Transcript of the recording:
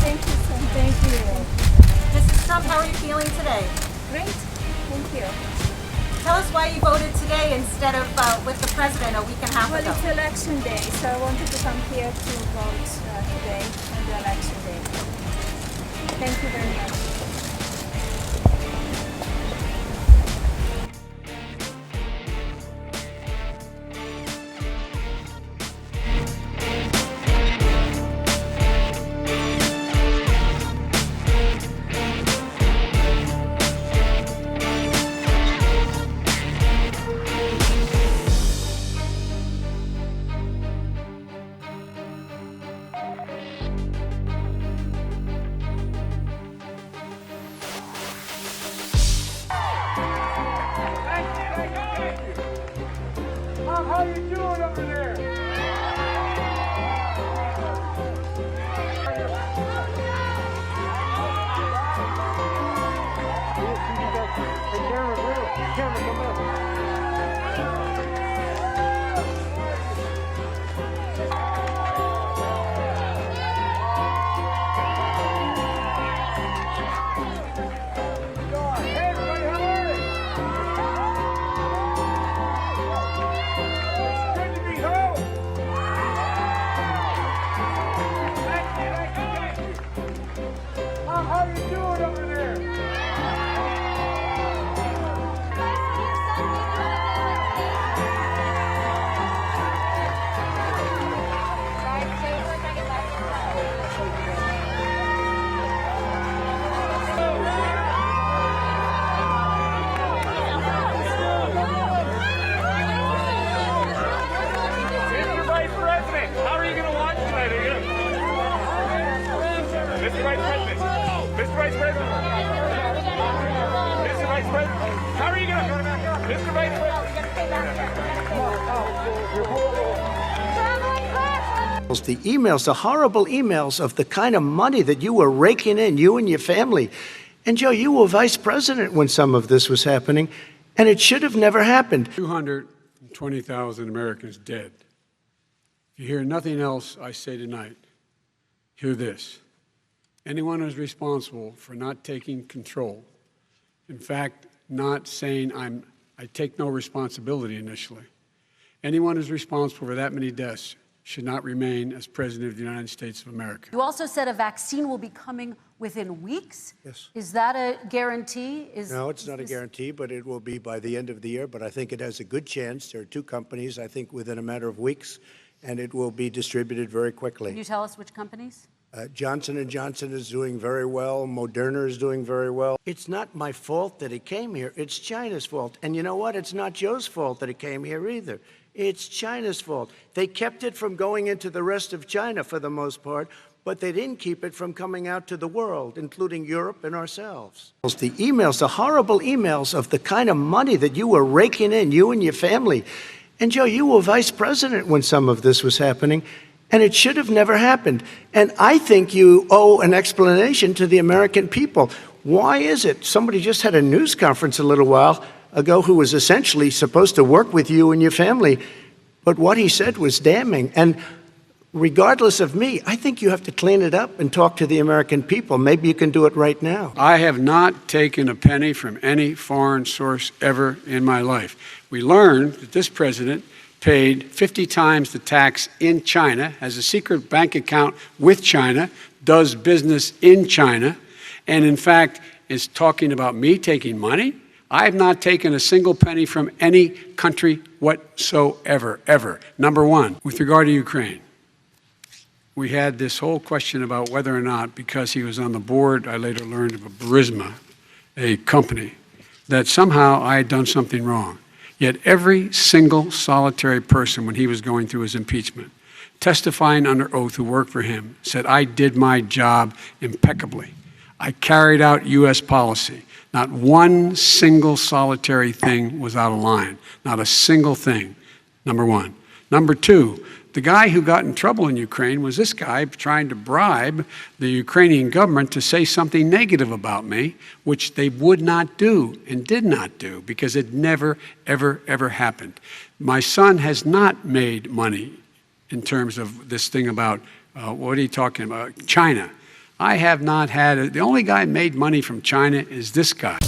Thank you, son. Thank you. Mrs. Trump, how are you feeling today? Great. Thank you. Tell us why you voted today instead of with the president a week and a half Well, ago. it's election day, so I wanted to come here to vote today on the election day. Thank you very much. How you doing over there? Hey, camera, come up. Hey, everybody, how are you? Good to be home. Thank you. How you doing over there? Mr. Vice President, how are you going to watch tonight? Are you gonna... Mr. Vice President, Mr. Vice President, Mr. Vice President, how are you going to... Mr. Vice President. The emails, the horrible emails of the kind of money that you were raking in, you and your family. And Joe, you were vice president when some of this was happening, and it should have never happened. 220,000 Americans dead. If you hear nothing else I say tonight, hear this. Anyone who's responsible for not taking control, in fact, not saying I take no responsibility initially, anyone who's responsible for that many deaths should not remain as President of the United States of America. You also said a vaccine will be coming within weeks. Yes. Is that a guarantee? No, it's not a guarantee, but it will be by the end of the year. But I think it has a good chance. There are two companies, I think, within a matter of weeks, and it will be distributed very quickly. Can you tell us which companies? Johnson & Johnson is doing very well. Moderna is doing very well. It's not my fault that it came here. It's China's fault. And you know what? It's not Joe's fault that it came here either. It's China's fault. They kept it from going into the rest of China for the most part, but they didn't keep it from coming out to the world, including Europe and ourselves. The emails, the horrible emails of the kind of money that you were raking in, you and your family. And Joe, you were vice president when some of this was happening, and it should have never happened. And I think you owe an explanation to the American people. Why is it? Somebody just had a news conference a little while ago who was essentially supposed to work with you and your family, but what he said was damning. And regardless of me, I think you have to clean it up and talk to the American people. Maybe you can do it right now. I have not taken a penny from any foreign source ever in my life. We learned that this president paid 50 times the tax in China, has a secret bank account with China, does business in China, and in fact is talking about me taking money. I have not taken a single penny from any country whatsoever, ever. Number one, with regard to Ukraine, we had this whole question about whether or not, because he was on the board, I later learned of a Burisma, a company, that somehow I had done something wrong. Yet every single solitary person, when he was going through his impeachment, testifying under oath who worked for him, said, I did my job impeccably. I carried out U.S. policy. Not one single solitary thing was out of line. Not a single thing, number one. Number two, the guy who got in trouble in Ukraine was this guy trying to bribe the Ukrainian government to say something negative about me, which they would not do and did not do because it never, ever, ever happened. My son has not made money in terms of this thing about, what are you talking about, China. I have not had it. The only guy made money from China is this guy.